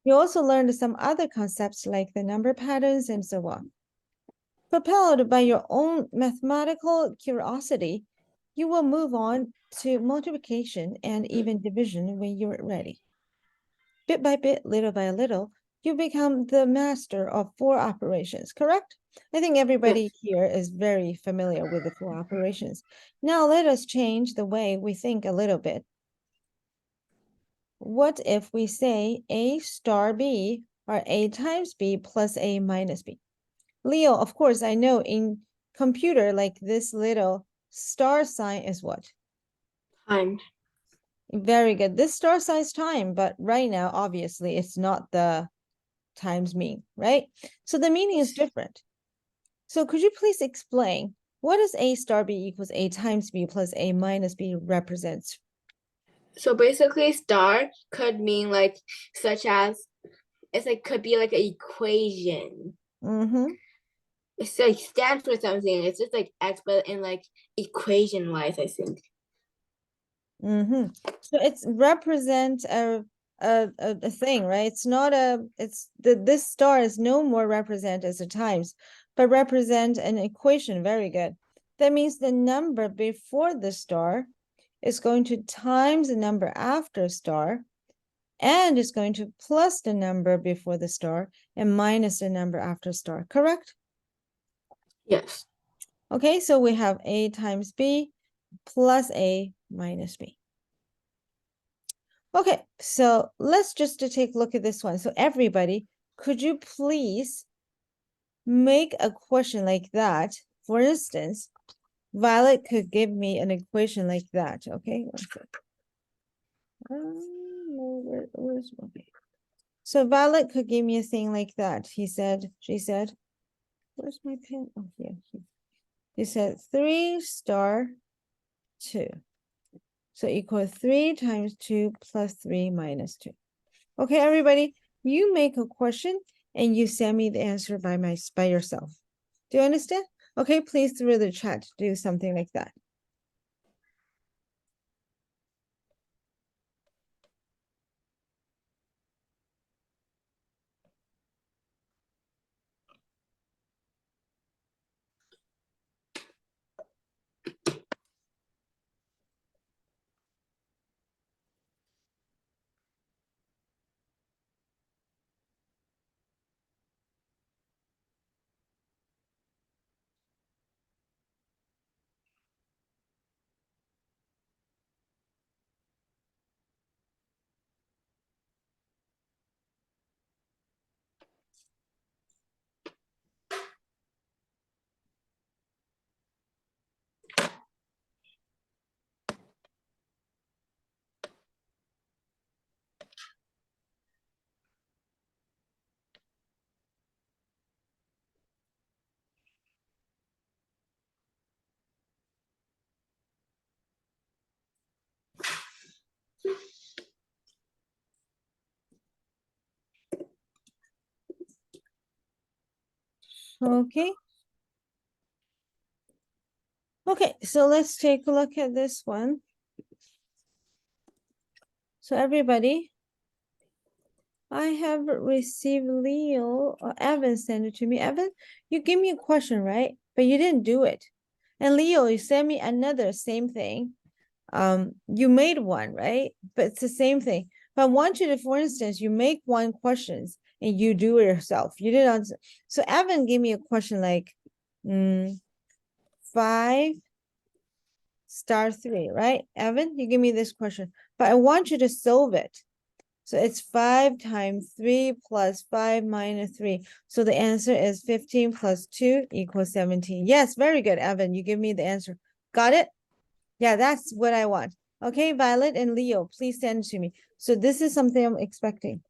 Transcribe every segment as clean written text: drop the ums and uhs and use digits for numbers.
You also learned some other concepts like the number patterns and so on. Propelled by your own mathematical curiosity, you will move on to multiplication and even division when you're ready. Bit by bit, little by little, you become the master of four operations, correct? I think everybody here is very familiar with the four operations. Now let us change the way we think a little bit. What if we say A star B or A times B plus A minus B? Leo, of course, I know in computer, like this little star sign is what? Time. Very good. This star sign is time, but right now, obviously, it's not the times mean, right? So the meaning is different. So could you please explain what does A star B equals A times B plus A minus B represents? So basically, star could mean like such as it's like could be like an equation. Mm-hmm. It's like stands for something. It's just like X, but in like equation wise, I think. Mm-hmm. So it's represent a thing, right? It's not this star is no more represent as a times, but represent an equation. Very good. That means the number before the star is going to times the number after star, and is going to plus the number before the star and minus the number after star, correct? Yes. Okay, so we have A times B plus A minus B. Okay, so let's just take a look at this one. So everybody, could you please make a question like that? For instance, Violet could give me an equation like that. Okay, one sec. Where's okay. So Violet could give me a thing like that. She said, where's my pen? Oh, here. He said 3 star 2. So equal 3 times 2 plus 3 minus 2. Okay, everybody, you make a question and you send me the answer by yourself. Do you understand? Okay, please through the chat do something like that. Okay. Okay, so let's take a look at this one. So everybody, I have received Leo or Evan send it to me. Evan, you give me a question, right? But you didn't do it. And Leo, you sent me another same thing. You made one, right? But it's the same thing. But I want you to, for instance, you make one questions and you do it yourself. You didn't answer. So Evan gave me a question like 5 star 3, right? Evan, you give me this question, but I want you to solve it. So it's 5 times 3 plus 5 minus 3. So the answer is 15 plus 2 equals 17. Yes, very good, Evan. You give me the answer. Got it? Yeah, that's what I want. Okay, Violet and Leo, please send it to me. So this is something I'm expecting.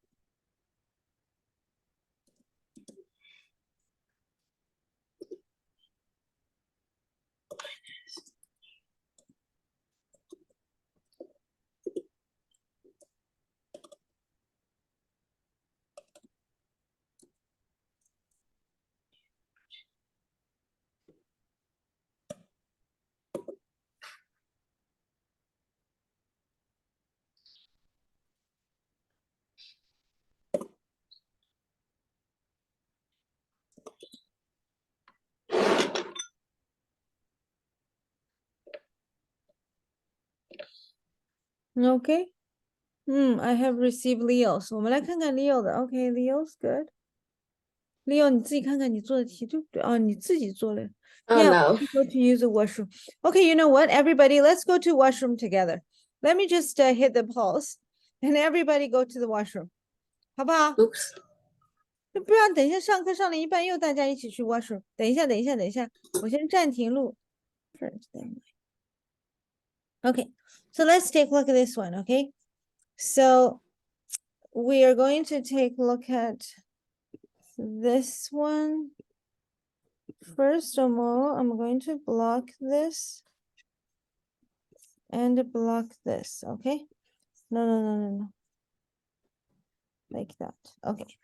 Okay. I have received Leo's. 我们来看看 Leo 的。Okay, Leo's good. Leo, 你自己看看你做的题对不对？哦，你自己做了。 Oh Yeah, no. we go to use the washroom. Okay, you know what? Everybody, let's go to washroom together. Let me just hit the pulse and everybody go to the washroom. 好不好？ Oops. 不然等一下上课上了一半又大家一起去 washroom。等一下，我先暂停录。Okay, so let's take a look at this one, okay? So we are going to take a look at this one. First of all, I'm going to block this and block this, okay? No. Like that, okay.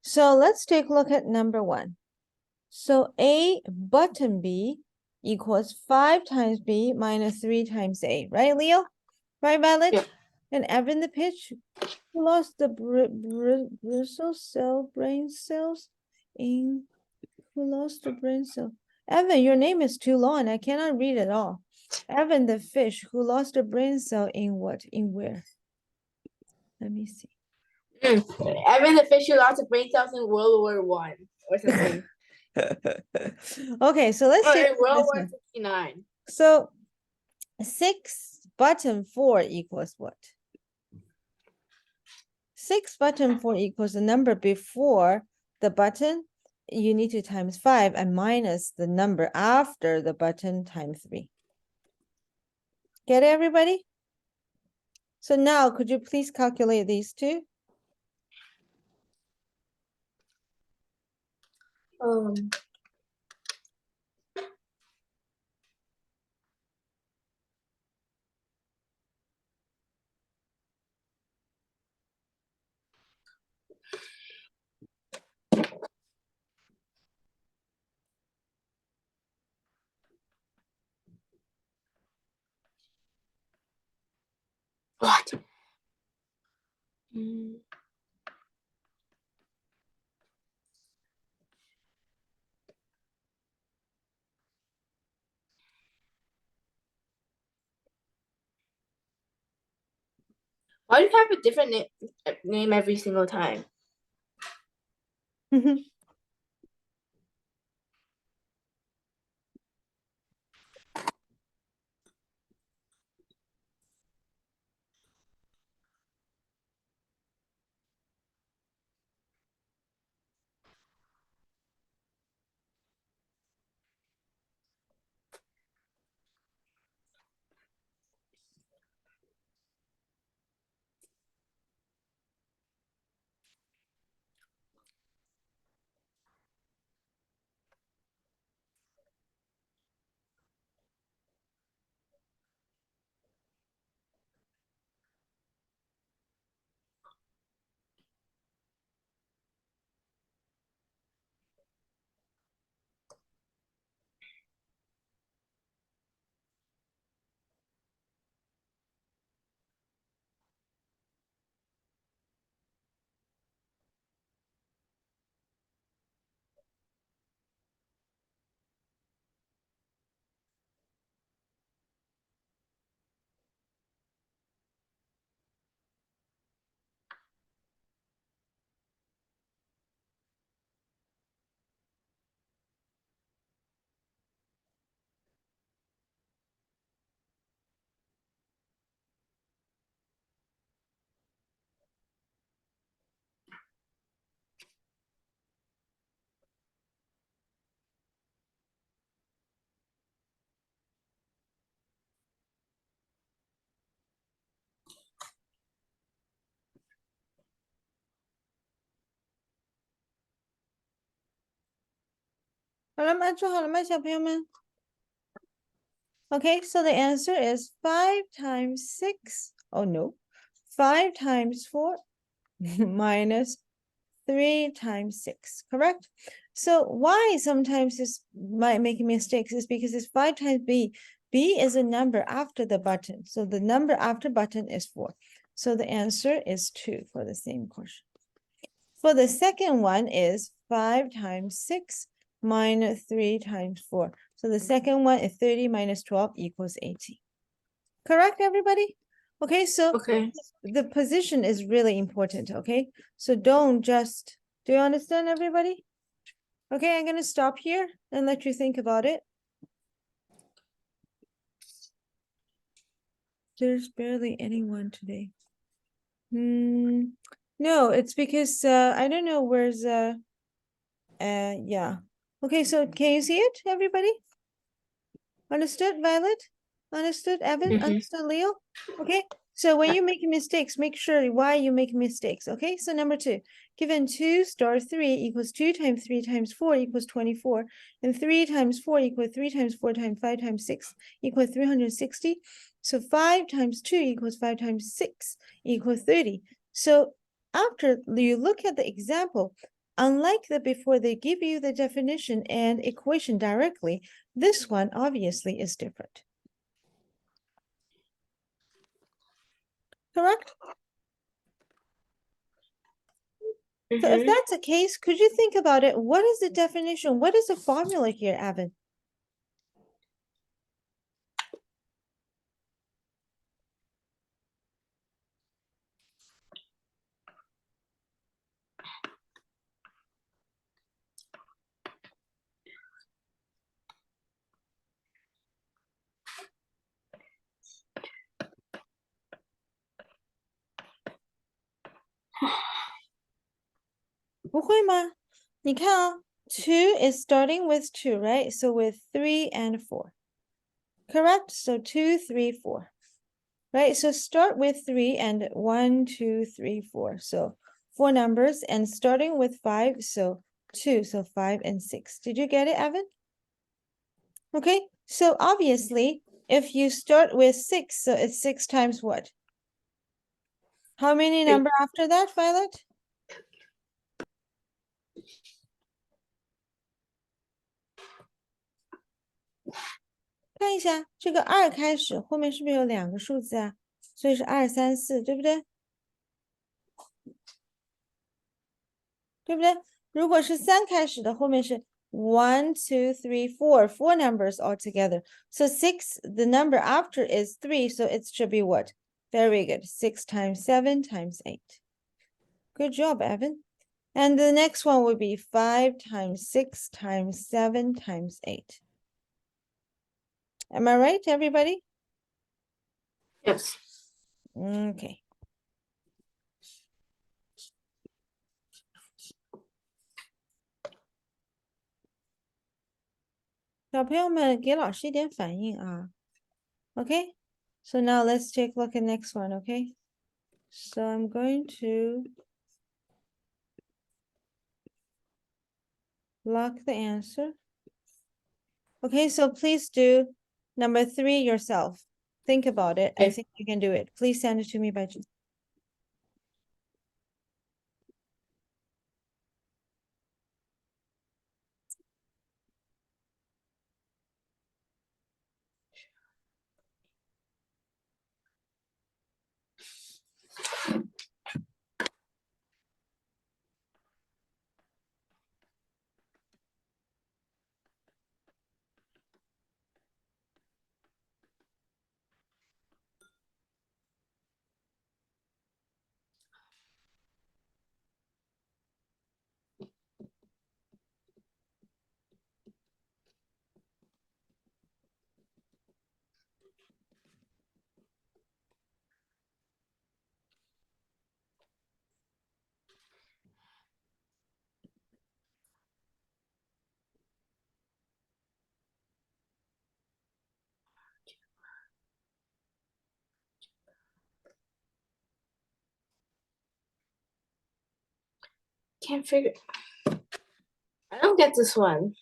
So let's take a look at number one. So A button B equals 5 times B minus 3 times A, right, Leo? Right, Violet? Yeah. And Evan the pitch, who lost the bristle cell brain cells in who lost the brain cell? Evan, your name is too long. I cannot read it all. Evan the fish who lost a brain cell in what? In where? Let me see. Evan the fish who lost a brain cells in World War I or something. Okay, so let's Oh, take in World this War one. 69. So 6 button 4 equals what? 6 button 4 equals the number before the button. You need to times 5 and minus the number after the button times 3. Get it, everybody? So now could you please calculate these two? What? Why do you have a different name every single time? Okay, so the answer is 5 times 6. Oh no, 5 times 4 minus 3 times 6, correct? So why sometimes this might make mistakes is because it's 5 times B. B is a number after the button. So the number after button is 4. So the answer is 2 for the same question. For the second one is 5 times 6 minus 3 times 4. So the second one is 30 minus 12 equals 18. Correct, everybody? Okay, so Okay. the position is really important, okay? So don't just, do you understand, everybody? Okay, I'm gonna stop here and let you think about it. There's barely anyone today. No, it's because I don't know where's yeah. Okay, so can you see it, everybody? Understood, Violet? Understood, Evan? Mhm. Understood, Leo? Okay, so when you make mistakes, make sure why you make mistakes. Okay, so number 2, given 2 star 3 equals 2 times 3 times 4 equals 24, and 3 times 4 equals 3 times 4 times 5 times 6 equals 360. So 5 times 2 equals 5 times 6 equals 30. So after you look at the example, unlike the before, they give you the definition and equation directly. This one obviously is different. Correct? So if Mhm. that's the case, could you think about it? What is the definition? What is the formula here, Evan?不会吗？你看啊，2 is starting with 2, right? So with 3 and 4. Correct? So 2, 3, 4. Right? So start with 3 and 1, 2, 3, 4. So 4 numbers and starting with 5. So 2. So 5 and 6. Did you get it, Evan? Okay. So obviously, if you start with 6, so it's 6 times what? How many Eight. number after that, Violet? 看一下这个2开始，后面是不是有2个数字啊？所以是2、3、4，对不对？对不对？如果是3开始的，后面是 1, 2, 3, 4, 4 numbers altogether. So 6, the number after is 3, so it should be what? Very good. 6 times 7 times 8. Good job, Evan. And the next one would be 5 times 6 times 7 times 8. Am I right, everybody? Yes. Okay. 小朋友们给老师一点反应啊。Okay, so now let's take a look at next one, okay? So I'm going to lock the answer. Okay, so please do number 3 yourself. Think about it. I Okay. think you can do it. Please send it to me by. Can't figure. I don't get this one.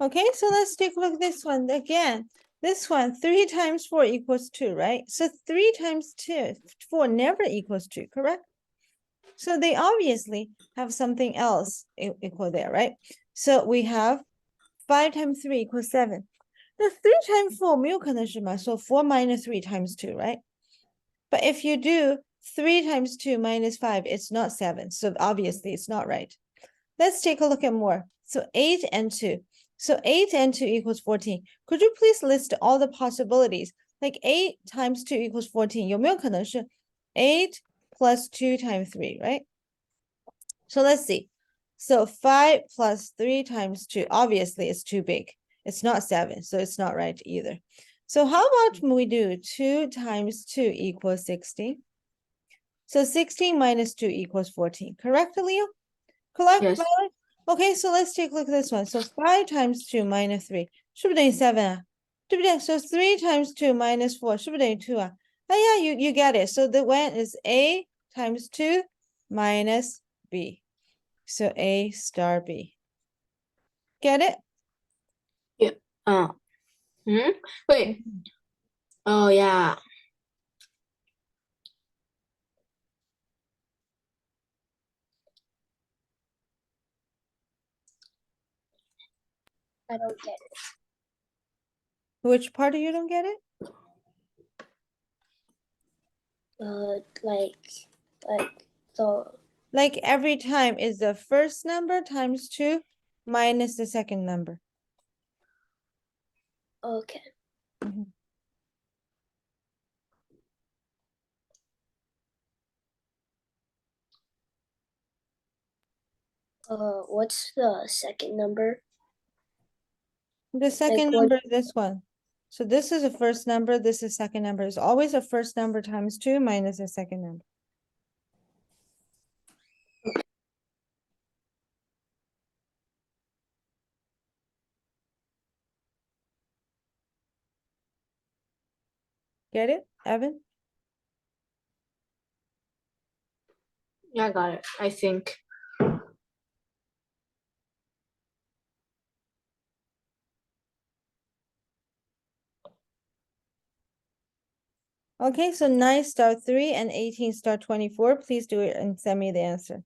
Okay, so let's take a look at this one again. This one, 3 times 4 equals 2, right? So 3 times 4 never equals 2, correct? So they obviously have something else equal there, right? So we have 5 times 3 equals 7. The 3 times 4 没有可能是嘛? So 4 minus 3 times 2, right? But if you do 3 times 2 minus 5, it's not 7. So obviously it's not right. Let's take a look at more. So 8 and 2. So 8 and 2 equals 14. Could you please list all the possibilities? Like 8 times 2 equals 14. 有没有可能是 8 plus 2 times 3, right? So let's see. So 5 plus 3 times 2, obviously it's too big. It's not 7, so it's not right either. So how about we do 2 times 2 equals 16? So 16 minus 2 equals 14. Correct, Leo? Correct, Yes. Violet? Okay, so let's take a look at this one. So 5 times 2 minus 3. 是不是等于 7 啊？对不对? So 3 times 2 minus 4. 是不是等于 2 啊? Oh yeah, you get it. So the one is A times 2 minus B. So A star B. Get it? Wait. Oh yeah. I don't get it. Which part of you don't get it? Like every time is the first number times 2 minus the second number. Okay. Mhm. What's the second number? The second what- number is this one. So this is a first number, this is second number. It's always a first number times 2 minus a second number. Get it, Evan? Yeah, I got it. I think. Okay, so 9 star 3 and 18 star 24. Please do it and send me the answer.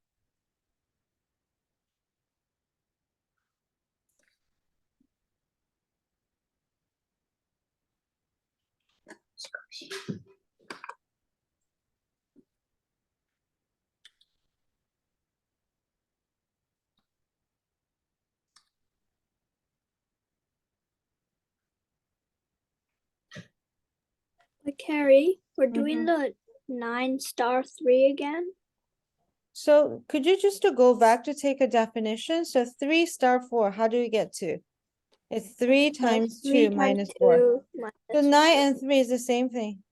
Carrie, we're doing the 9 star 3 again. So could you just to go back to take a definition? So 3 star 4, how do we get to? It's 3 times 2 minus 4. So 9 and 3 is the same thing.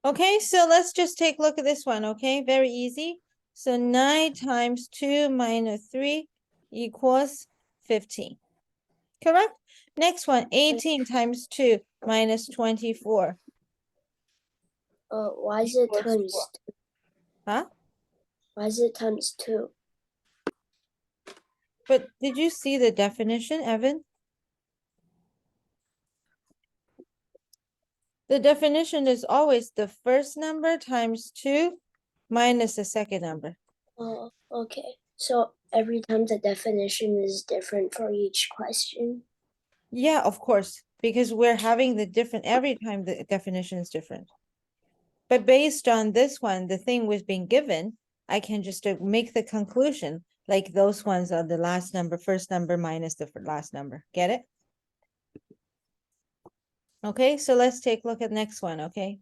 Okay, so let's just take a look at this one, okay? Very easy. So 9 times 2 minus 3 equals 15. Correct? Next one, 18 times 2 minus 24. Why is it Equals times? what? Huh? Why is it times 2? But did you see the definition, Evan? The definition is always the first number times 2 minus the second number. Oh, okay. So every time the definition is different for each question. Yeah, of course, because we're having the different, every time the definition is different. But based on this one, the thing was being given, I can just make the conclusion, like those ones are the last number, first number minus the last number. Get it? Okay, so let's take a look at next one, okay?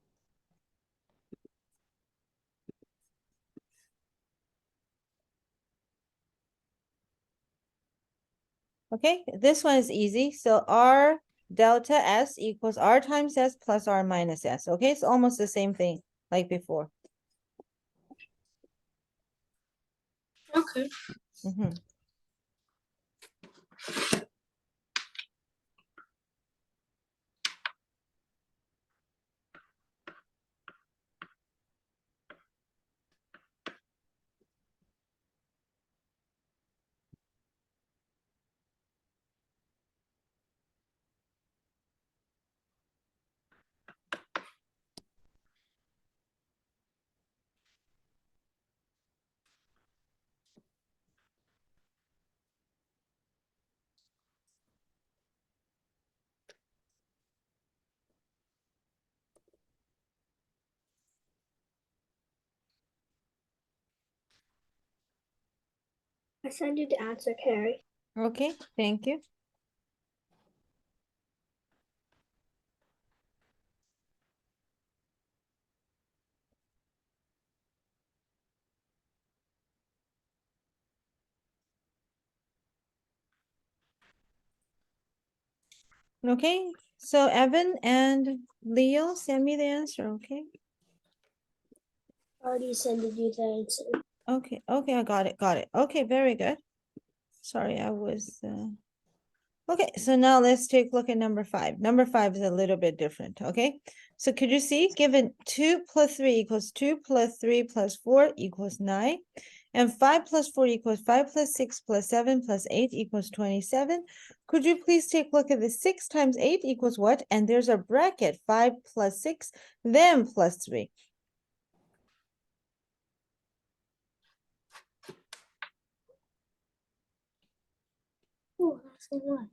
Okay, this one is easy. So R delta S equals R times S plus R minus S. Okay, it's almost the same thing like before. Okay. Mhm. I sent you the answer, Carrie. Okay, thank you. Okay, so Evan and Leo, send me the answer, okay? Already sent you the answer. Okay, okay, I got it. Okay, very good. Sorry, I was, okay, so now let's take a look at number 5. Number 5 is a little bit different, okay? So could you see, given 2 plus 3 equals 2 plus 3 plus 4 equals 9, and 5 plus 4 equals 5 plus 6 plus 7 plus 8 equals 27. Could you please take a look at the 6 times 8 equals what? And there's a bracket, 5 plus 6, then plus 3. Oh, that's the one.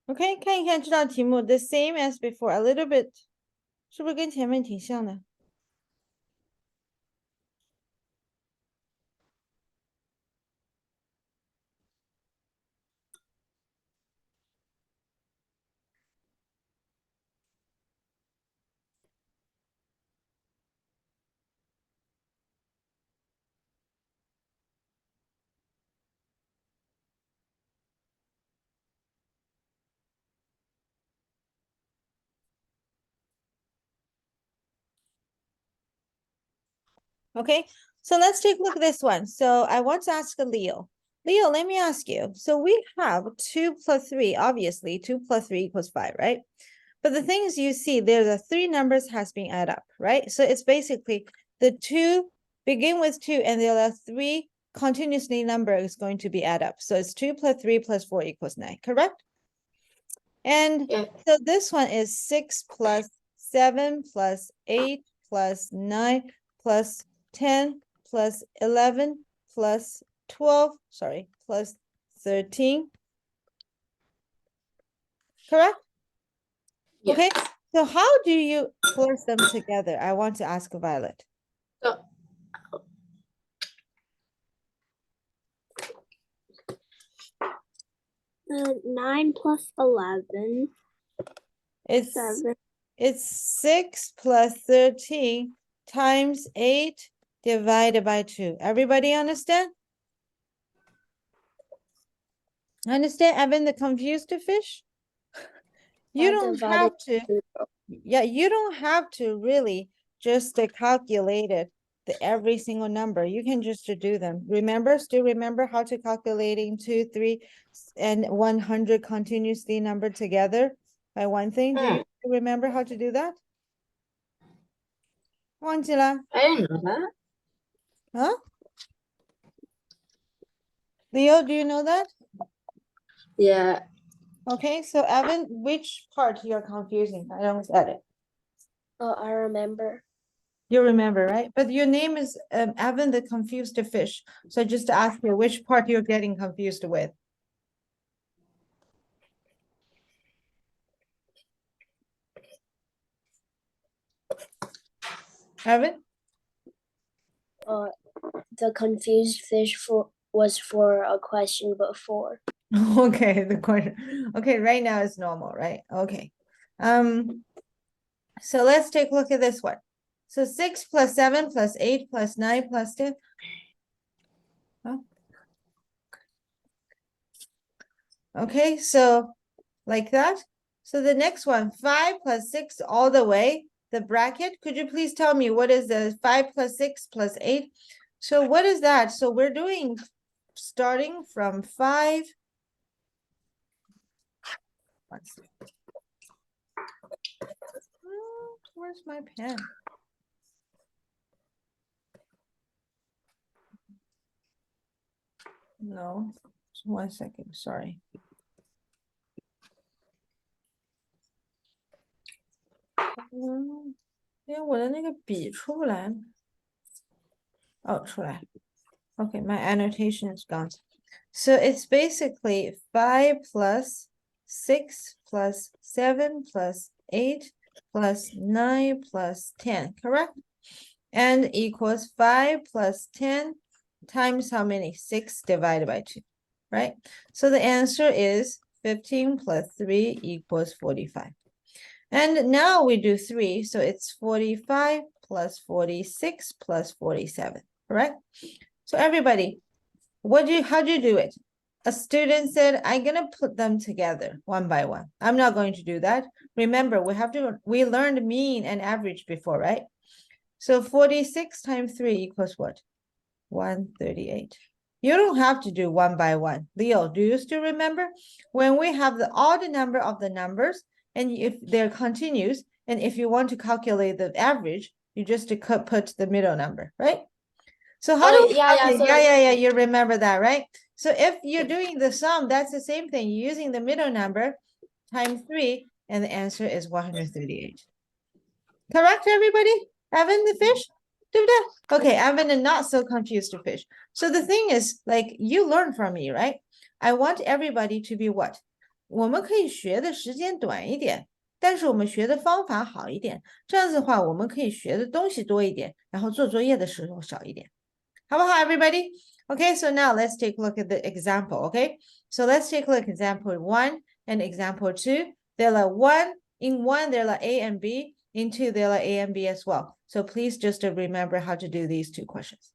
OK， 看一看这道题目，the same as before, a little bit， 是不是跟前面挺像的？ Okay, so let's take a look at this one. So I want to ask Leo. Leo, let me ask you. So we have 2 plus 3, obviously 2 plus 3 equals 5, right? But the thing is, you see there's a 3 numbers has been added up, right? So it's basically the 2 begin with 2 and there are 3 continuously number is going to be added up. So it's 2 plus 3 plus 4 equals 9, correct? And Yeah. so this one is 6 plus 7 plus 8 plus 9 plus 10 plus 11 plus 12, sorry, plus 13. Correct? Yes. Okay, so how do you plus them together? I want to ask Violet. So 9 plus 11. It's 7. it's 6 plus 13 times 8 divided by 2. Everybody understand? Understand, Evan, the confused fish? You don't divided have to, by 2. yeah, you don't have to really just calculate it, every single number. You can just do them. Remember, still remember how to calculating 2, 3, and 100 continuously numbered together by one thing? Do you remember how to do that? 忘记了 I didn't know that. huh? Leo, do you know that? Yeah. Okay, so Evan, which part you're confusing? I don't get it. Oh, I remember. You remember, right? But your name is Evan the confused fish. So just to ask you which part you're getting confused with. Evan? The confused fish was for a question before. Okay, the question. Okay, right now it's normal, right? Okay. So let's take a look at this one. So 6 plus 7 plus 8 plus 9 plus 10. Huh? Okay, so like that. So the next one, 5 plus 6 all the way, the bracket. Could you please tell me what is the 5 plus 6 plus 8? So what is that? So we're doing starting from 5. Let's see. Where's my pen? No, just 1 second, sorry.我的那个笔出不来。哦，出来。Okay, my annotation is gone. So it's basically 5 plus 6 plus 7 plus 8 plus 9 plus 10, correct? And equals 5 plus 10 times how many? 6 divided by 2, right? So the answer is 15 plus 3 equals 45. And now we do 3, so it's 45 plus 46 plus 47, correct? So everybody, how do you do it? A student said, I'm gonna put them together one by one. I'm not going to do that. Remember, we learned mean and average before, right? So 46 times 3 equals what? 138. You don't have to do one by one. Leo, do you still remember? When we have the odd number of the numbers, and if they're continuous, and if you want to calculate the average, you just put the middle number, right? So how do we yeah, you remember that, right? So if you're doing the sum, that's the same thing. You're using the middle number times 3, and the answer is 138. Correct, everybody? Evan the fish? Okay, Evan the not so confused fish. So the thing is, like, you learn from me, right? I want everybody to be what? 我们可以学的时间短一点，但是我们学的方法好一点。这样子的话，我们可以学的东西多一点，然后做作业的时候少一点。好不好, everybody? Okay, so now let's take a look at the example, okay? So let's take a look at example 1 and example 2. They're like in one, they're like A and B. In 2, they're like A and B as well. So please just remember how to do these 2 questions.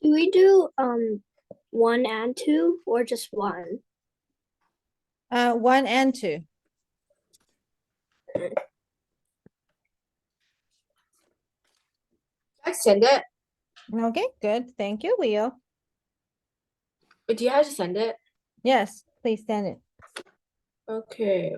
Do we do 1 and 2 or just 1? 1 and 2. I send it. Okay, good. Thank you, Leo. Do you have to send it? Yes, please send it. Okay.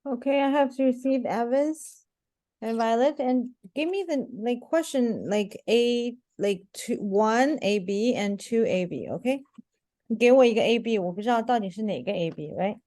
Okay, I have to receive Evans and Violet, and give me the like question like one AB and 2 AB, okay? 给我一个 AB，我不知道到底是哪个 AB，right？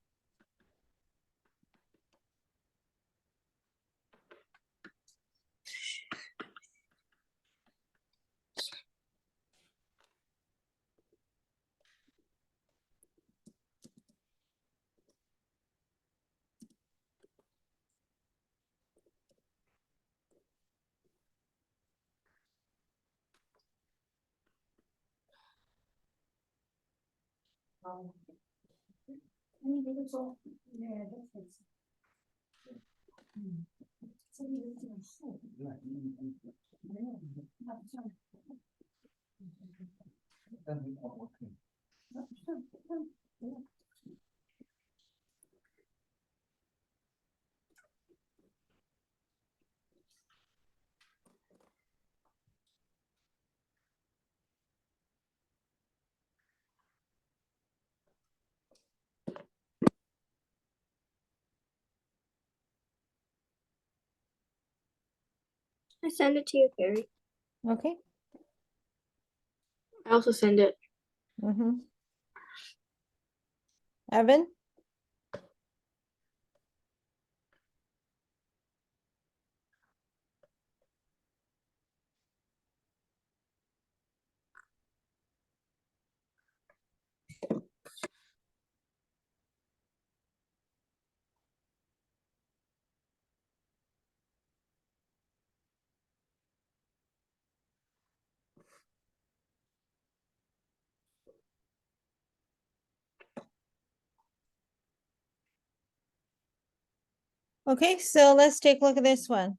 I send it to you, Carrie. Okay. I also send it. Evan? Okay, so let's take a look at this one.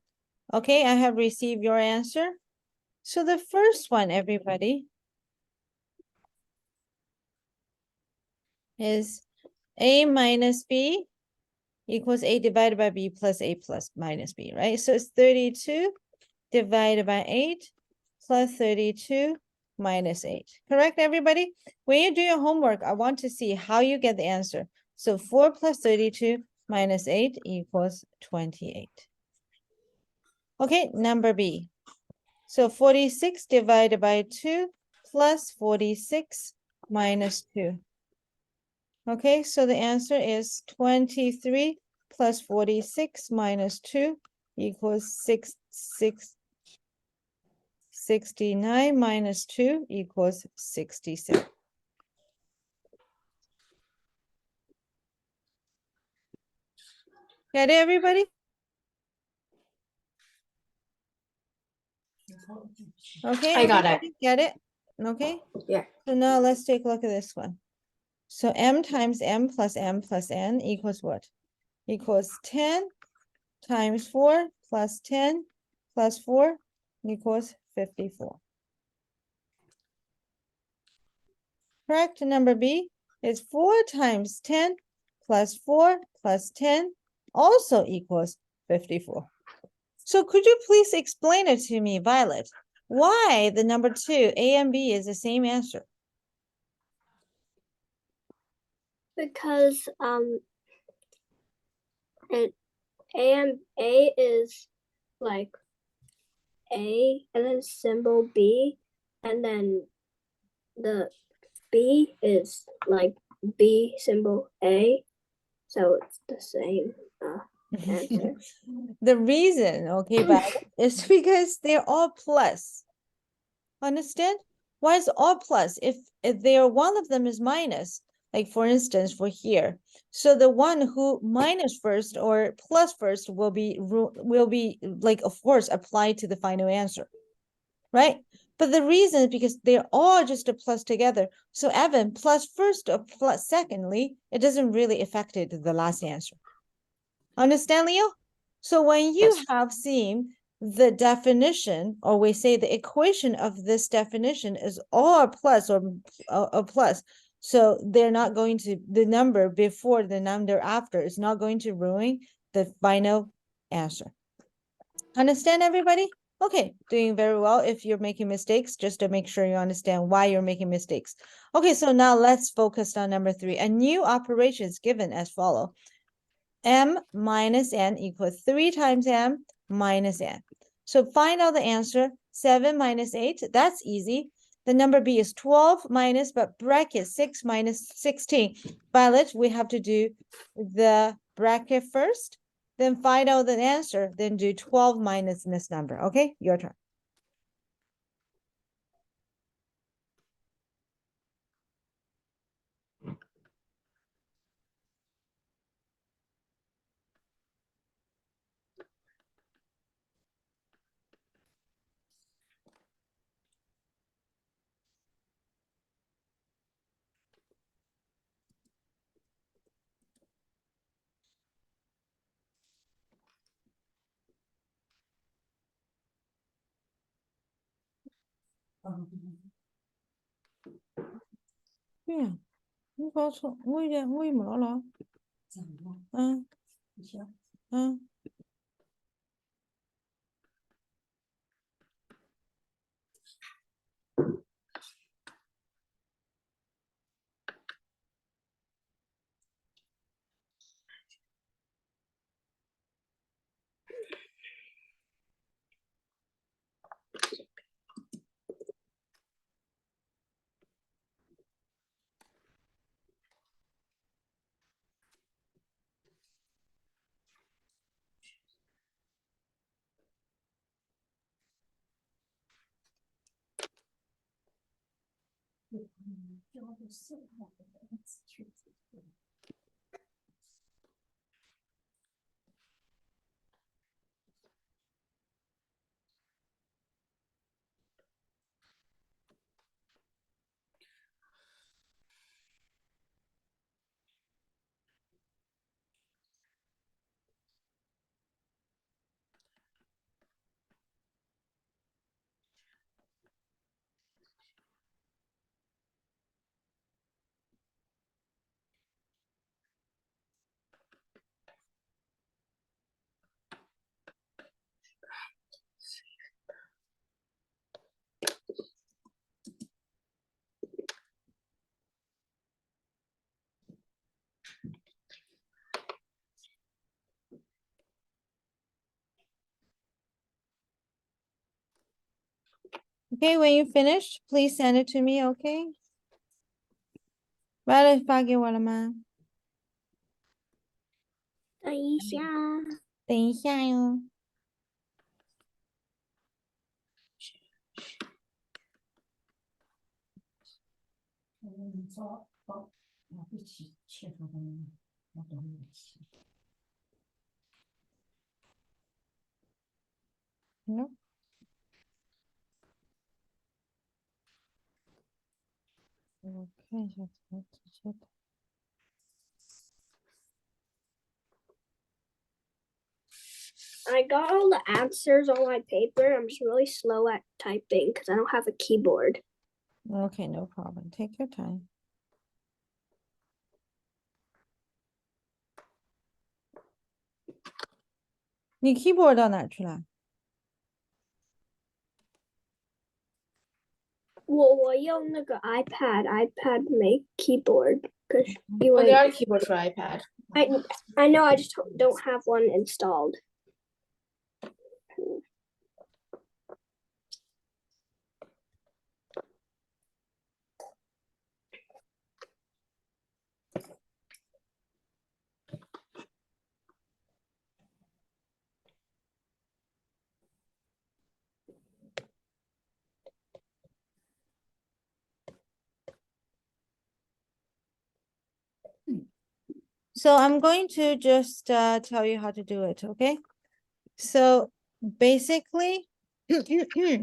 Okay, I have received your answer. So the first one, everybody, is A minus B equals A divided by B plus A plus minus B, right? So it's 32 divided by 8 plus 32 minus 8. Correct, everybody? When you do your homework, I want to see how you get the answer. So 4 plus 32 minus 8 equals 28. Okay, number B. So 46 divided by 2 plus 46 minus 2. Okay, so the answer is 23 plus 46 minus 2 equals 69 minus 2 equals 67. Got it, everybody? Okay. I got it. everybody Get it? Okay. Yeah. So now let's take a look at this one. So m times m plus n equals what? Equals 10 times 4 plus 10 plus 4 equals 54. Correct. Number B is 4 times 10 plus 4 plus 10 also equals 54. So could you please explain it to me, Violet? Why the number 2, A and B, is the same answer? Because it A is like A and then symbol B, and then the B is like B symbol A, so it's the same answer. The reason, okay, but is because they're all plus. Understand? Why is all plus? If there one of them is minus, like for instance, for here, so the one who minus first or plus first will be like of course applied to the final answer, right? But the reason is because they're all just a plus together. So Evan plus first or plus secondly, it doesn't really affect the last answer. Understand, Leo? So when you Yes. have seen the definition, or we say the equation of this definition is all a plus or a plus, so they're not going to, the number before the number after is not going to ruin the final answer. Understand, everybody? Okay, doing very well. If you're making mistakes, just to make sure you understand why you're making mistakes. Okay, so now let's focus on number 3. A new operation is given as follow. M minus n equals 3 times m minus n. So find out the answer. 7 minus 8, that's easy. The number B is 12 minus, but bracket 6 minus 16. Violet, we have to do the bracket first, then find out the answer, then do 12 minus this number. Okay, your turn.对呀，你搞错，我也没了。嗯嗯。Okay, when you finish, please send it to me, okay? Violet 发给我了吗？等一下，等一下哟。No. Okay, I got all the answers on my paper. I'm just really slow at typing because I don't have a keyboard. okay, no problem. Take your time. 你 keyboard 到哪儿去了？我用那个 iPad 没 keyboard 可是因 Well, 为 there are keyboards for iPad. I know I just don't have one installed. So I'm going to just tell you how to do it, okay? So basically, yeah.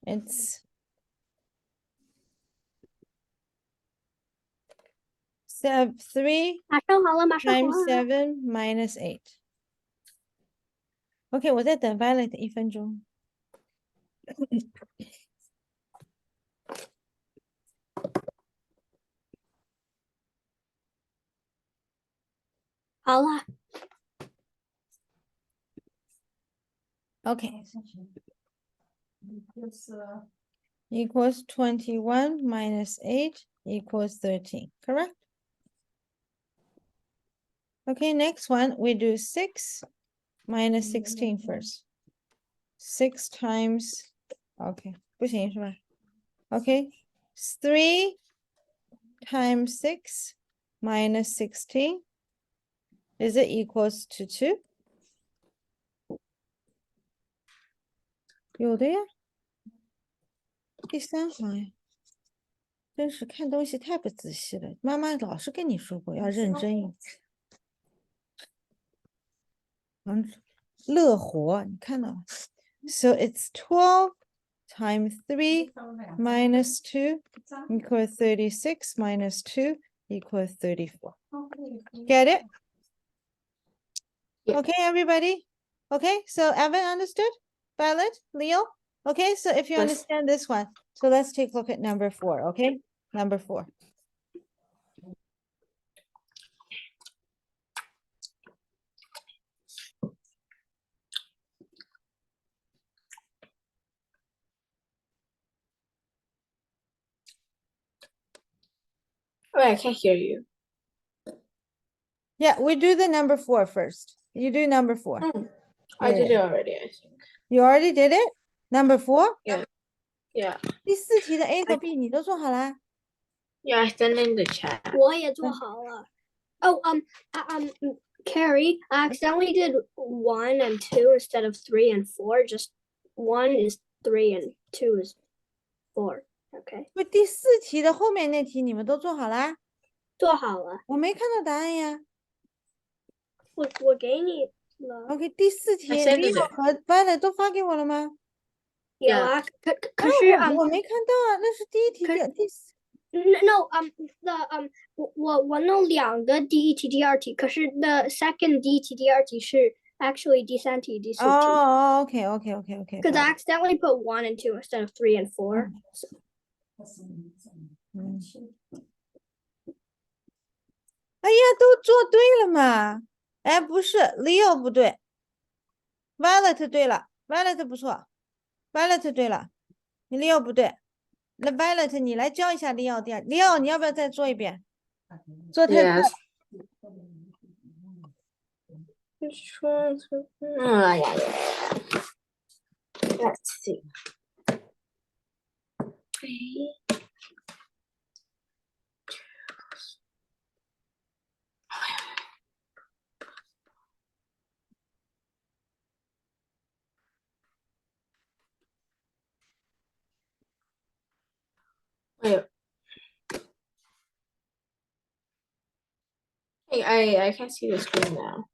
It's 3马上好了，马上好 times 了。 7 minus 8. OK， 我在等 Violet 1分钟。好了， OK. Equals 21 minus 8 equals 13, correct? Okay, next one, we do 6 minus 16 first. 6 times, okay, 不行是吧? Okay, 3 times 6 minus 16, is it equals to 2? 有的呀。第3行呀。真是看东西太不仔细了，妈妈老是跟你说过要认真一点。乐活，你看到吗？ So it's 12 times 3 minus 2 equals 36 minus 2 equals 34. Get it? Yeah. Okay, everybody? Okay, so Evan understood? Violet? Leo? Okay, so if you Yes. understand this one, so let's take a look at number 4, okay? Number 4. Wait, I can't hear you. Yeah, we do the number 4 first. You do number 4. Oh, I did it already, I think. You already did it? Number 4? Yeah. 第4题的 A 和 B 你都做好啦？ Yeah, I sent in the chat. 我也做好了。Oh, Carrie, I accidentally did 1 and 2 instead of 3 and 4. Just 1 is 3 and 2 is 4. Okay. 不，第4题的后面那题你们都做好啦？做好了，我没看到答案呀。我给你了。 OK，第4题 I sent it. Leo 和 Violet 都发给我了吗？有啊，可是我没看到啊，那是第1题的第4。No,我弄2个第1题、第2题，可是 the second 第1题、第2题是 actually 第3题、第4题。哦，OK。 Because I accidentally put 1 and 2 instead of 3 and 4. 哎呀，都做对了嘛？哎，不是 ，Leo 不对 ，Violet 对了 ，Violet 不错 ，Violet 对了，你 Leo 不对。那 Violet 你来教一下 Leo 第二 ，Leo 你要不要再做一遍？做太快 Yes. Which one's yeah. Let's see. Wait. Hey, I can't see the screen now.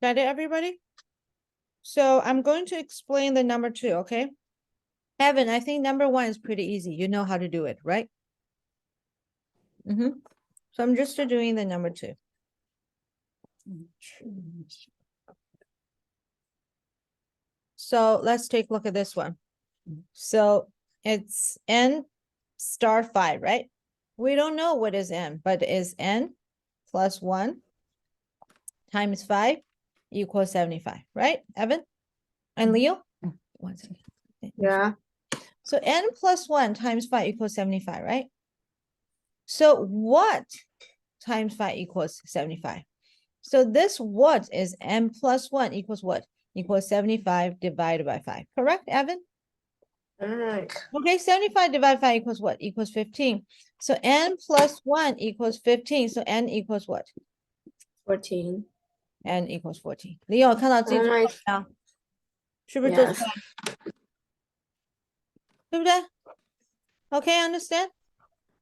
Got it, everybody? So I'm going to explain the number 2, okay? Evan, I think number 1 is pretty easy. You know how to do it, right? So I'm just doing the number 2. So let's take a look at this one. So it's n star 5, right? We don't know what is n, but is n plus 1 times 5 equals 75, right, Evan? And Leo? 1 second. Yeah. So n plus 1 times 5 equals 75, right? So what times 5 equals 75? So this what is n plus 1 equals what? Equals 75 divided by 5. Correct, Evan? Alright. Okay, 75 divided by 5 equals what? Equals 15. So n plus 1 equals 15. So n equals what? 14. n equals 14. 李友看到记住 Alright. 了没有？是不是做出 Yes. 来？对不对？ Okay, understand?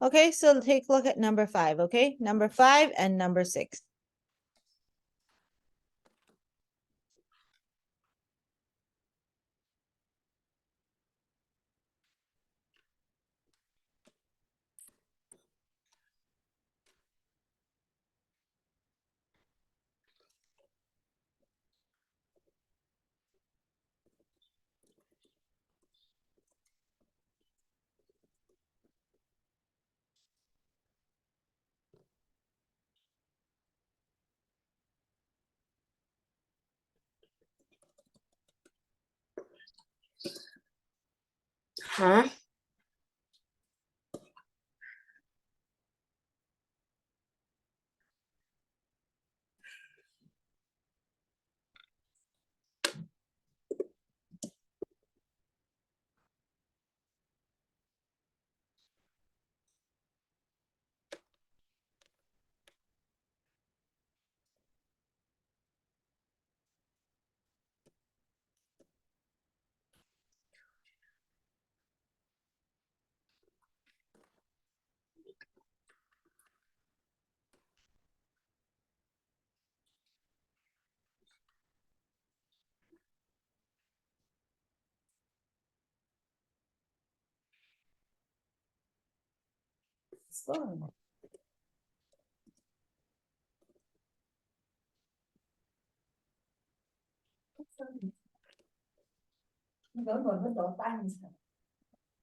Okay, so take a look at number 5, okay? Number 5 and number 6. Huh?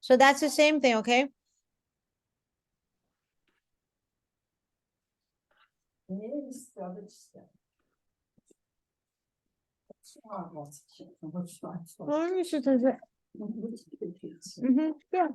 So that's the same thing, okay? Yeah.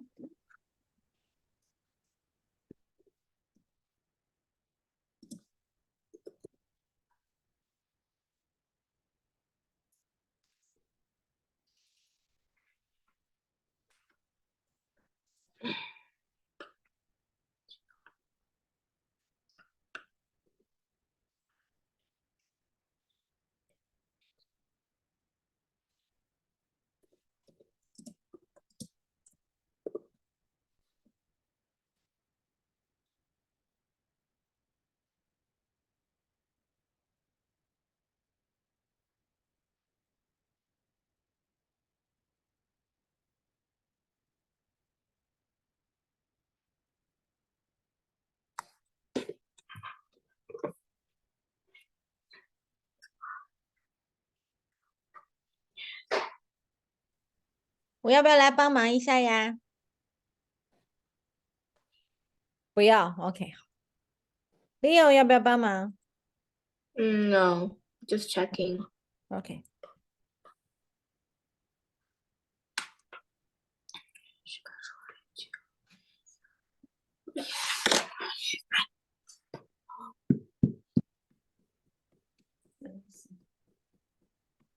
我要不要来帮忙一下呀？不要，OK。Leo 要不要帮忙 No, just checking. ？OK。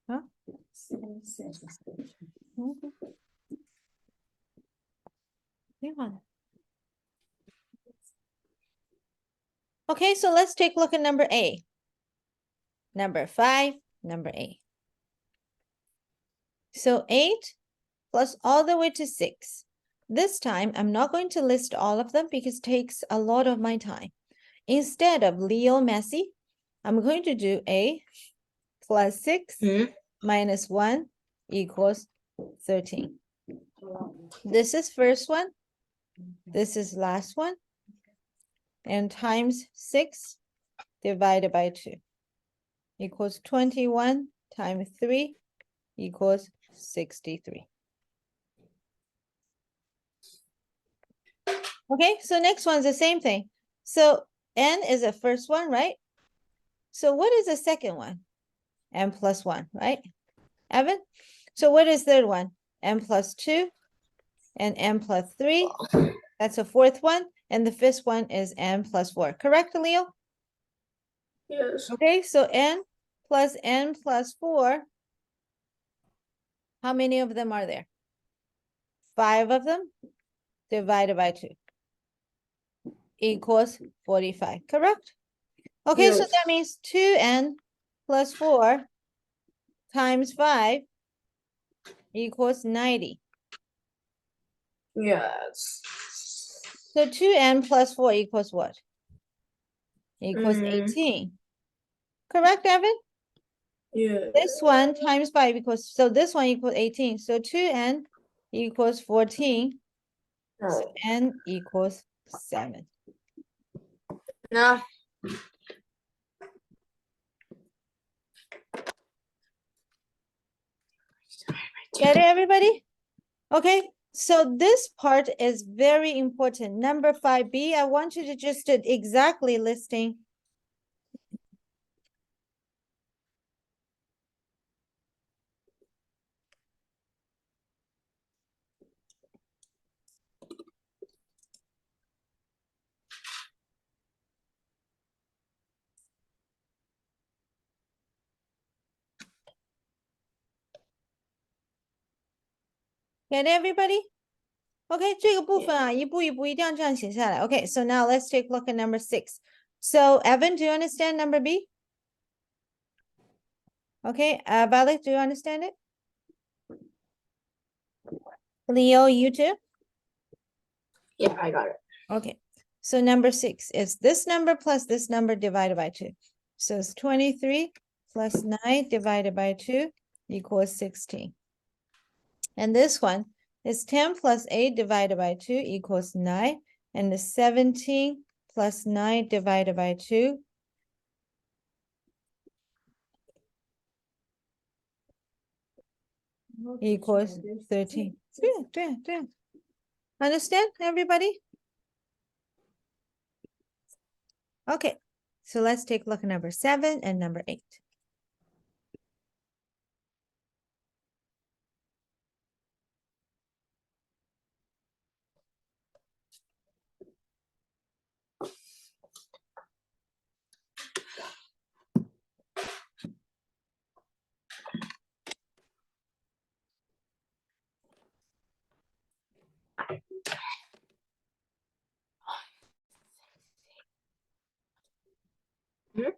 啊？挺好的。Okay, so let's take a look at number A. Number 5, number A. So 8 plus all the way to 6. This time, I'm not going to list all of them because it takes a lot of my time. Instead of Leo Messi, I'm going to do A plus 6 minus 1 equals 13. This is first one. This is last one. And times 6 divided by 2 equals 21 times 3 equals 63. Okay, so next one's the same thing. So n is the first one, right? So what is the second one? N plus 1, right? Evan? So what is third one? N plus 2 and n plus 3. That's the fourth one. And the fifth one is n plus 4. Correct, Leo? Yes. Okay, so n plus 4. How many of them are there? 5 of them divided by 2 equals 45, correct? Okay, so Yes. that means 2n plus 4 times 5 equals 90. Yes. So 2n plus 4 equals what? Equals Mm. 18. Correct, Evan? Yeah. This one times 5 equals, so this one equals 18. So 2n equals 14. So No. n equals 7. No. Get it, everybody? Okay, so this part is very important. Number 5b, I want you to just do exactly listing. Get it, everybody? Okay, 这个部分啊，一步一步一定要这样写下来。Okay, so now let's take a look at number 6. So Evan, do you understand number B? Okay, Valik, do you understand it? Leo, you too? Yeah, I got it. Okay, so number 6 is this number plus this number divided by 2. So it's 23 plus 9 divided by 2 equals 16. And this one is 10 plus 8 divided by 2 equals 9. And the 17 plus 9 divided by 2 equals 13. Yeah. Understand, everybody? Okay, so let's take a look at number 7 and number 8. Hmm?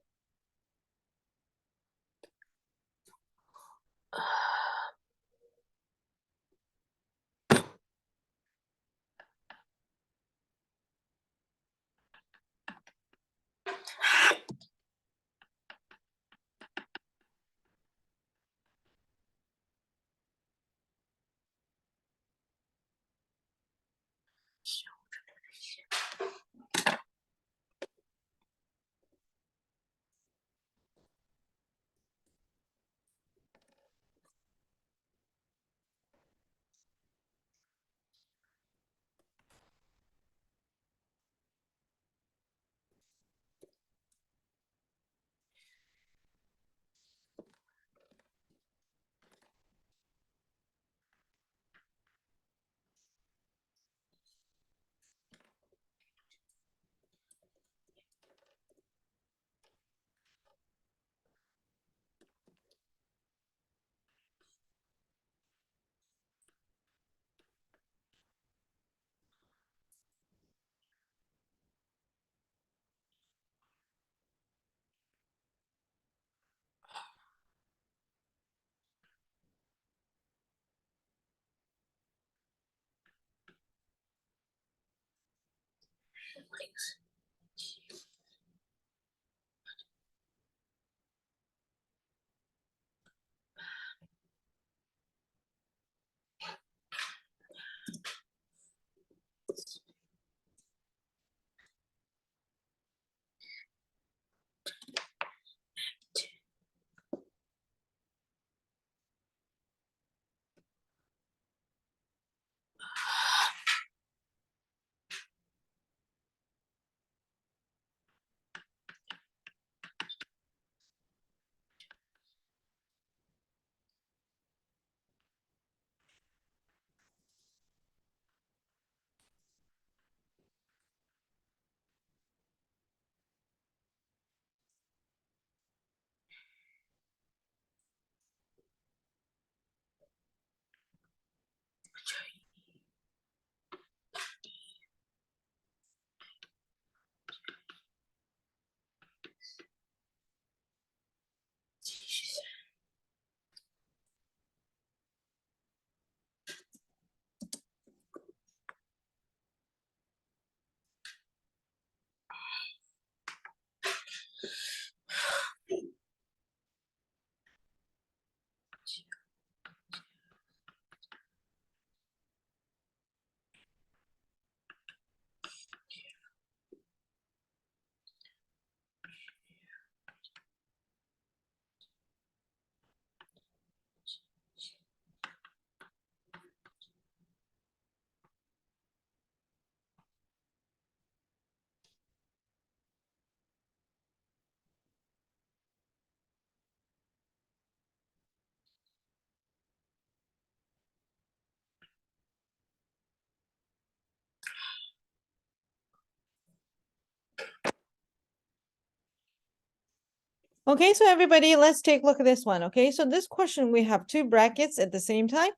Okay, so everybody, let's take a look at this one. Okay, so this question, we have two brackets at the same time.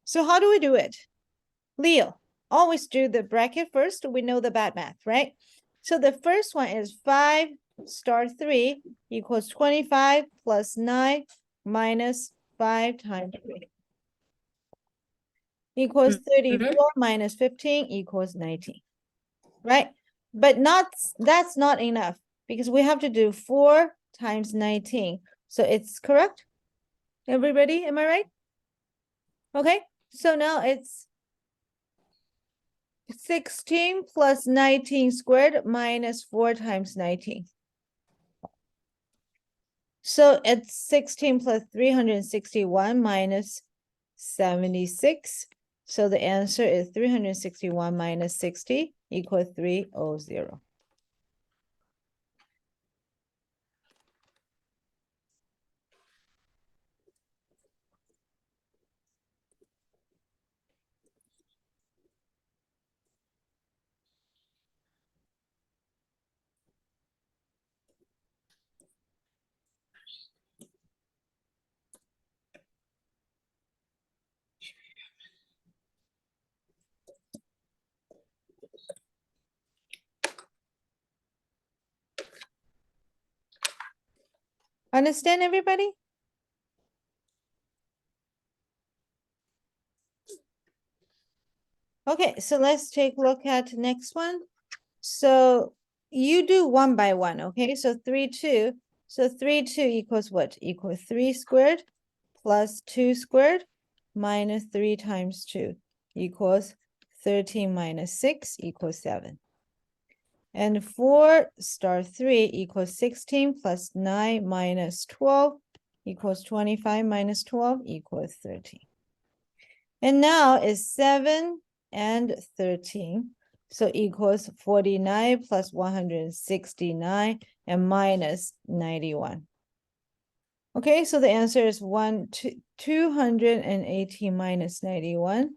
So how do we do it? Leo, always do the bracket first. We know the bad math, right? So the first one is 5 star 3 equals 25 plus 9 minus 5 times 3 equals 34 minus 15 equals 19, right? But that's not enough because we have to do 4 times 19. So it's correct? Everybody, am I right? Okay, so now it's 16 plus 19 squared minus 4 times 19. So it's 16 plus 361 minus 76. So the answer is 361 minus 60 equals 300. Understand, everybody? Okay, so let's take a look at next one. So you do one by one, okay? So 3, 2. So 3, 2 equals what? Equals 3 squared plus 2 squared minus 3 times 2 equals 13 minus 6 equals 7. And 4 star 3 equals 16 plus 9 minus 12 equals 25 minus 12 equals 13. And now is 7 and 13. So equals 49 plus 169 and minus 91. Okay, so the answer is 218 minus 91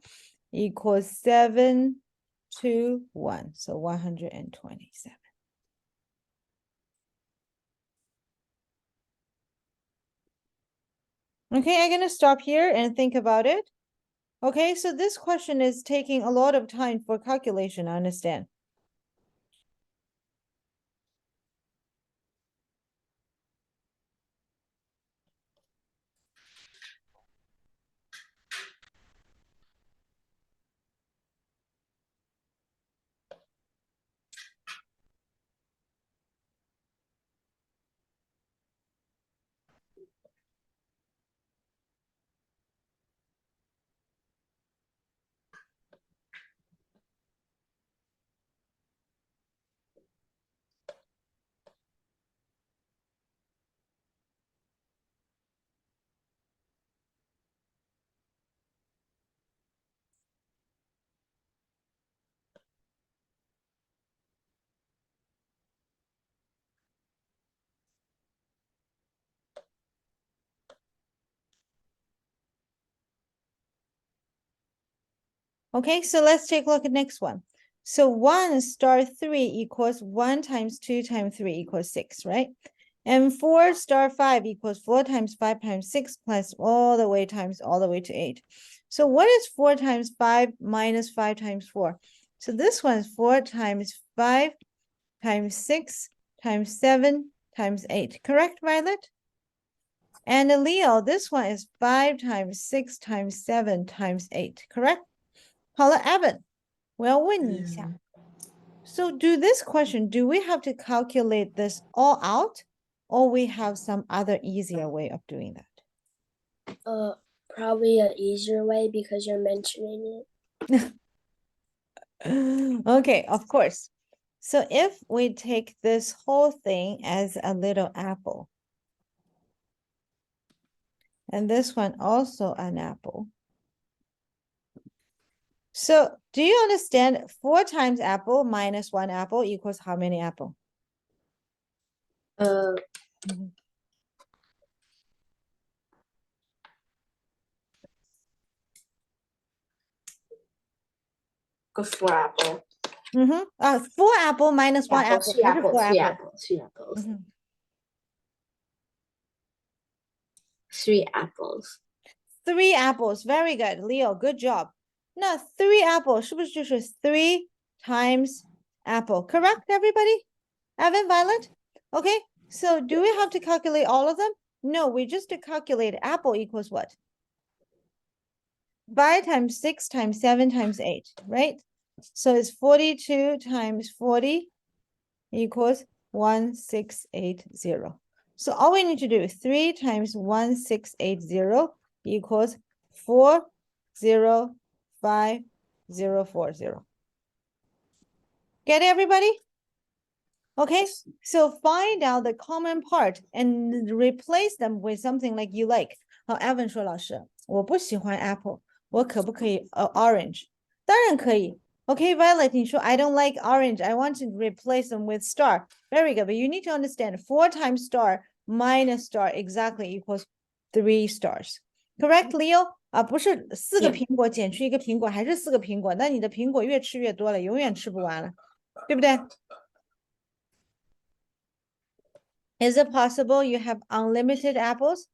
equals 721. So 127. Okay, I'm gonna stop here and think about it. Okay, so this question is taking a lot of time for calculation, I understand. Okay, so let's take a look at next one. So 1 star 3 equals 1 times 2 times 3 equals 6, right? And 4 star 5 equals 4 times 5 times 6 plus all the way times all the way to 8. So what is 4 times 5 minus 5 times 4? So this one is 4 times 5 times 6 times 7 times 8. Correct, Violet? And Leo, this one is 5 times 6 times 7 times 8. Correct? 好了 Evan, 我要问你一下。So do this question, do we have to calculate this all out or we have some other easier way of doing that? Probably an easier way because you're mentioning it. Okay, of course. So if we take this whole thing as a little apple, and this one also an apple. So do you understand 4 times apple minus 1 apple equals how many apple? Mhm. Go 4 apple. 4 apple minus 1 apple. 3 不是 4 apple, 3 apple. apple, 3 apples. 3 apples. 3 apples. Very good, Leo. Good job. 那 3 apples 是不是就是 3 times apple? Correct, everybody? Evan, Violet? Okay, so do we have to calculate all of them? No, we just to calculate apple equals what? 5 times 6 times 7 times 8, right? So it's 42 times 40 equals 1680. So all we need to do is 3 times 1680 equals 405040. Get it, everybody? Okay, so find out the common part and replace them with something like you like. 好，Evan 说，老师，我不喜欢 apple，我可不可以orange？当然可以。Okay, Violet, 你说 I don't like orange. I want to replace them with star. Very good, but you need to understand 4 times star minus star exactly equals 3 stars. Correct, Leo? 啊，不是4个 Yeah. 苹果减去1个苹果，还是4个苹果，那你的苹果越吃越多了，永远吃不完了，对不对？ Is it possible you have unlimited apples?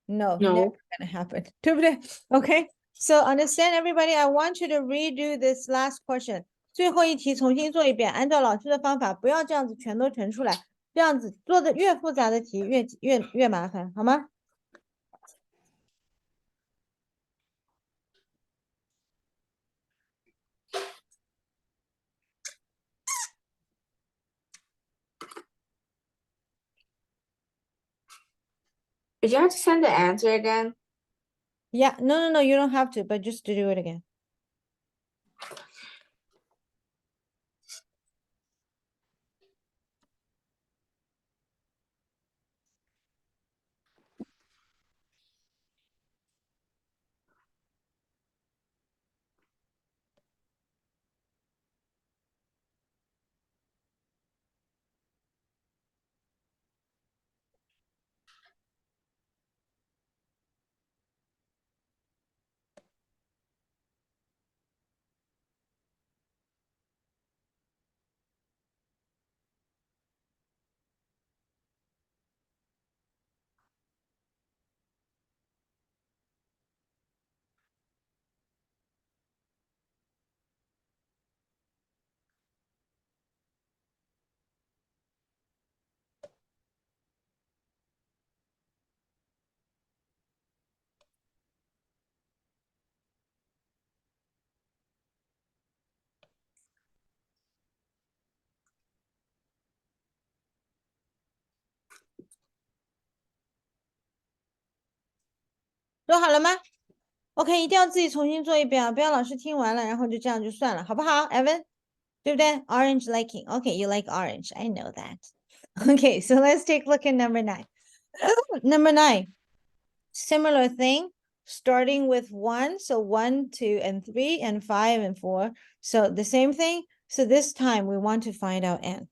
No, No. never gonna happen. 对不对? Okay, so understand everybody, I want you to redo this last question. 最后一题重新做一遍，按照老师的方法，不要这样子全都乘出来，这样子做的越复杂的题越麻烦，好吗？Did you have to send the answer again? Yeah, no, you don't have to, but just to do it again.做好了吗？ OK，一定要自己重新做一遍啊，不要老师听完了，然后就这样就算了，好不好 ，Evan？对不对 ？Orange liking. Okay, you like orange. I know that. Okay, so let's take a look at number 9. Number 9, similar thing, starting with 1. So 1, 2, and 3, and 5, and 4. So the same thing. So this time we want to find out n.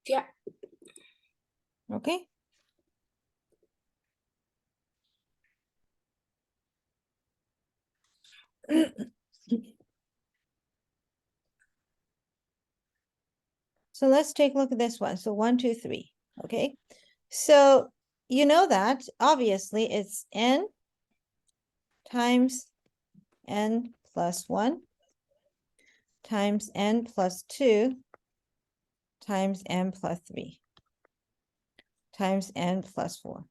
Yeah. Okay. So let's take a look at this one. So 1, 2, 3. Okay. So you know that obviously it's n times n plus 1 times n plus 2 times n plus 3 times n plus 4.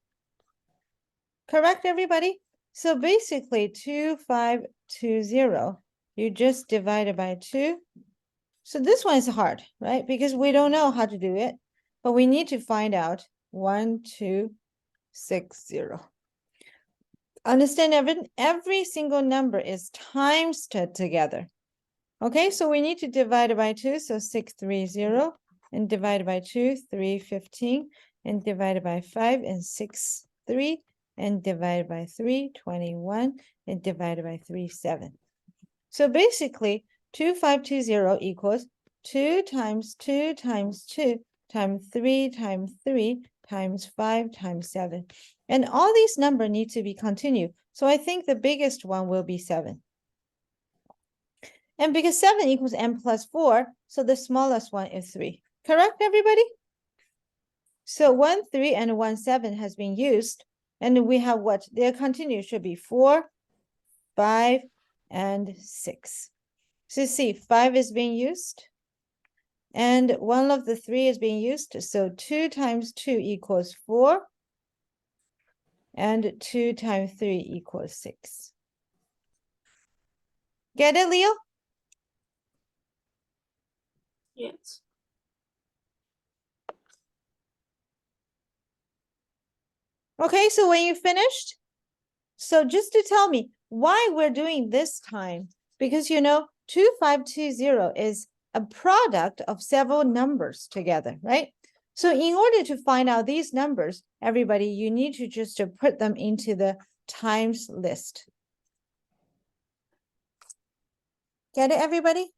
Correct, everybody? So basically 2, 5, 2, 0, you just divide it by 2. So this one is hard, right? Because we don't know how to do it, but we need to find out 1, 2, 6, 0. Understand every single number is times together. Okay, so we need to divide it by 2, so 6, 3, 0, and divide by 2, 3, 15, and divided by 5, and 6, 3, and divided by 3, 21, and divided by 3, 7. So basically, 2520 equals 2 times 2 times 2 times 3 times 3 times 5 times 7. And all these numbers need to be continued. So I think the biggest one will be 7. And because 7 equals n plus 4, so the smallest one is 3. Correct, everybody? So 1, 3, and 1, 7 has been used. And we have what? Their continuous should be 4, 5, and 6. So see, 5 is being used. And one of the 3 is being used. So 2 times 2 equals 4. And 2 times 3 equals 6. Get it, Leo? Yes. Okay, so when you finished, so just to tell me why we're doing this time, because 2520 is a product of several numbers together, right? So in order to find out these numbers, everybody, you need to just to put them into the times list. Get it, everybody?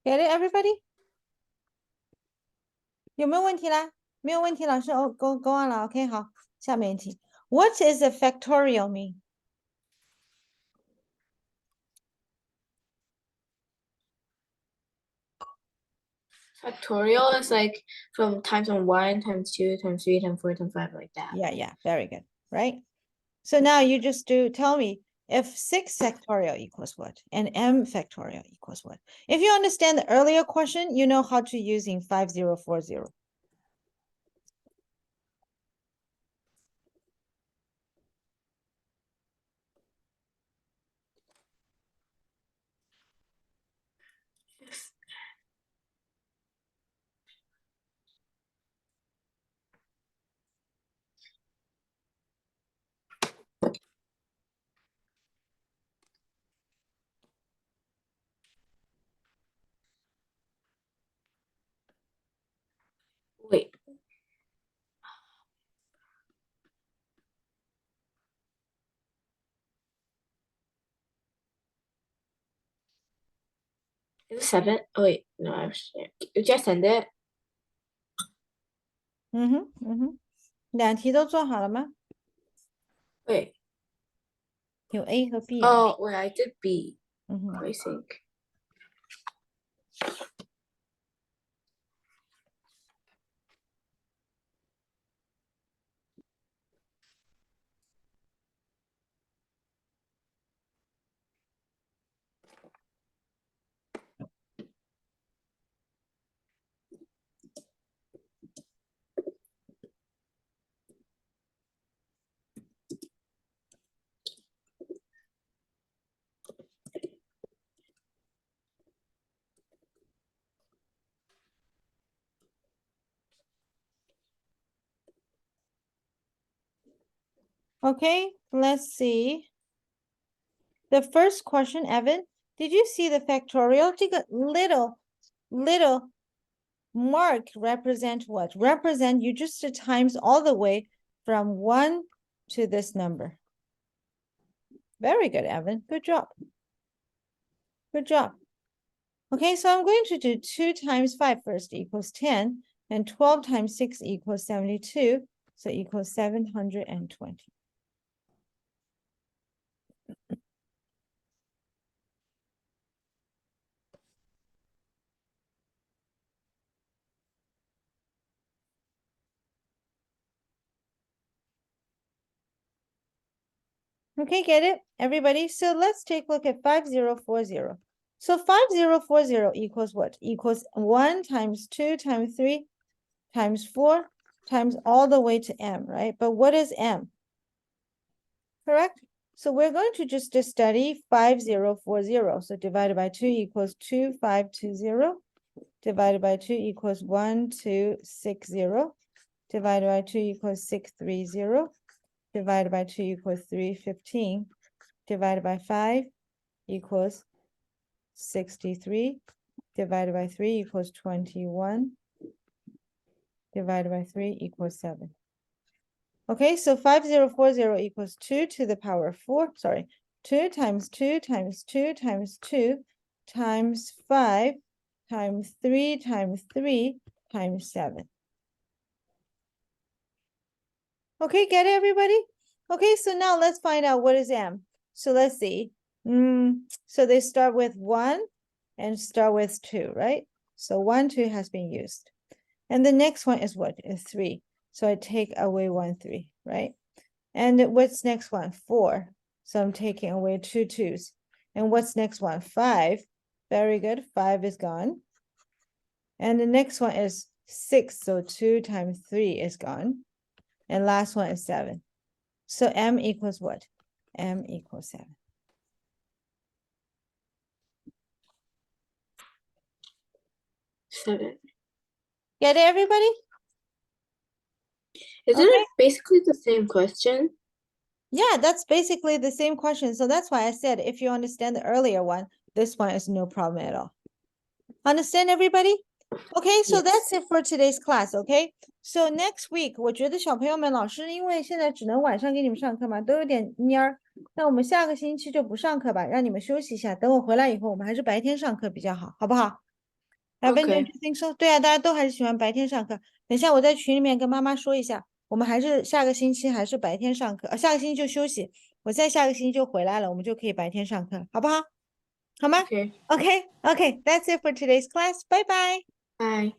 Get it, everybody? 有没有问题啦？没有问题，老师go on 了。OK，好，下面一题。What is a factorial mean? Factorial is like from times on 1, times 2, times 3, times 4, times 5, like that. Yeah, very good, right? So now you just tell me if 6 factorial equals what and m factorial equals what. If you understand the earlier question, you know how to using 5040. Yes. Wait. Is it 7? Oh, wait. No, I was just send it. 两题都做好了吗？ Wait. 有 A 和 B。 Oh, wait, I did B. 嗯哼 I think. Okay, let's see. The first question, Evan, did you see the factorial? 这个 little mark represent what? Represent you just times all the way from 1 to this number. Very good, Evan. Good job. Good job. Okay, so I'm going to do 2 times 5 first equals 10, and 12 times 6 equals 72, so equals 720. Okay, get it, everybody? So let's take a look at 5040. So 5040 equals what? Equals 1 times 2 times 3 times 4 times all the way to m, right? But what is m? Correct? So we're going to just study 5040. So divided by 2 equals 2520. Divided by 2 equals 1260. Divided by 2 equals 630. Divided by 2 equals 315. Divided by 5 equals 63. Divided by 3 equals 21. Divided by 3 equals 7. Okay, so 5040 equals 2 to the power of 4. Sorry, 2 times 2 times 2 times 2 times 5 times 3 times 3 times 7. Okay, get it, everybody? Okay, so now let's find out what is m. So let's see. So they start with 1 and start with 2, right? So 1, 2 has been used. And the next one is what? Is 3. So I take away 1, 3, right? And what's next one? 4. So I'm taking away 2 2s. And what's next one? 5. Very good. 5 is gone. And the next one is 6. So 2 times 3 is gone. And last one is 7. So m equals what? M equals 7. Seven. Get it, everybody? Isn't Okay. it basically the same question? Yeah, that's basically the same question. So that's why I said, if you understand the earlier one, this one is no problem at all. Understand, everybody? Okay, so Yes. that's it for today's class, okay? So next week, 我觉得小朋友们，老师因为现在只能晚上给你们上课嘛，都有点蔫儿。那我们下个星期就不上课吧，让你们休息一下。等我回来以后，我们还是白天上课比较好，好不好？Evan, don't Okay. you think so? 对啊，大家都还是喜欢白天上课。等一下我在群里面跟妈妈说一下，我们还是下个星期还是白天上课，下个星期就休息。我在下个星期就回来了，我们就可以白天上课，好不好？好吗 Okay. Okay, that's it for today's class. Bye bye. Bye.